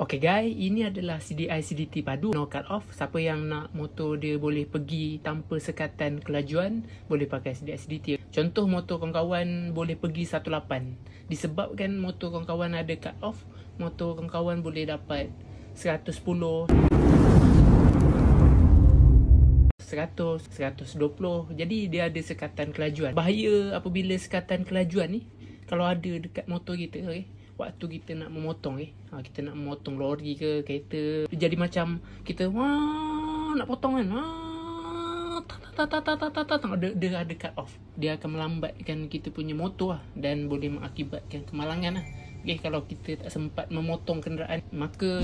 Okay guys, ini adalah CDI CDT padu, no cut off. Siapa yang nak motor dia boleh pergi tanpa sekatan kelajuan, boleh pakai CDI CDT. Contoh motor kawan-kawan boleh pergi 18. Disebabkan motor kawan-kawan ada cut off, motor kawan-kawan boleh dapat 110, 100, 120. Jadi dia ada sekatan kelajuan. Bahaya apabila sekatan kelajuan ni kalau ada dekat motor kita, okay? Waktu kita nak memotong, kita nak memotong lori ke kereta, jadi macam kita nak potong kan, dia ada cut off. Dia akan melambatkan kita punya motor dan boleh mengakibatkan kemalangan lah. Okay, kalau kita tak sempat memotong kenderaan, maka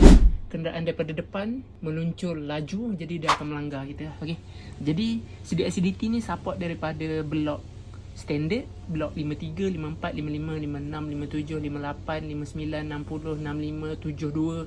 kenderaan daripada depan meluncur laju, jadi dia akan melanggar kita. Okay, jadi CDI CDT ni support daripada blok standard, blok 53, 54, 55, 56, 57, 58, 59, 60, 65,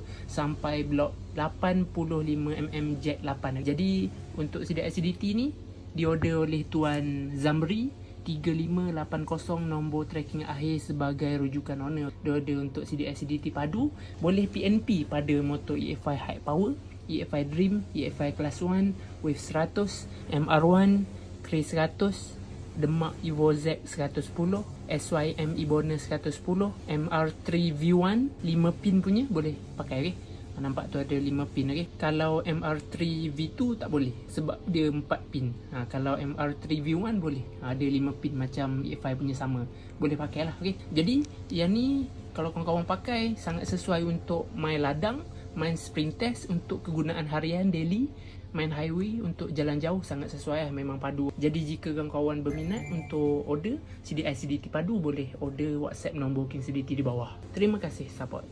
72 sampai blok 85mm Jack 8. Jadi untuk CDI CDT ni diorder oleh Tuan Zamri 3580, nombor tracking akhir sebagai rujukan owner. Diorder untuk CDI CDT padu, boleh PNP pada motor EFI High Power, EFI Dream, EFI Class 1, Wave 100, MR1, Cray 100, Demak Evo Z 110, SYM Ebonner 110, MR3 V1 5 pin punya boleh pakai, okay? Nampak tu ada 5 pin, okay? Kalau MR3 V2 tak boleh sebab dia 4 pin. Kalau MR3 V1 boleh, ada 5 pin macam EFI punya sama. Boleh pakai lah, okay? Jadi yang ni kalau kawan-kawan pakai sangat sesuai untuk main ladang, main sprint test, untuk kegunaan harian daily, main highway, untuk jalan jauh sangat sesuai lah, memang padu. Jadi jika kawan-kawan berminat untuk order CDI CDT padu, boleh order WhatsApp nombor booking CDT di bawah. Terima kasih support.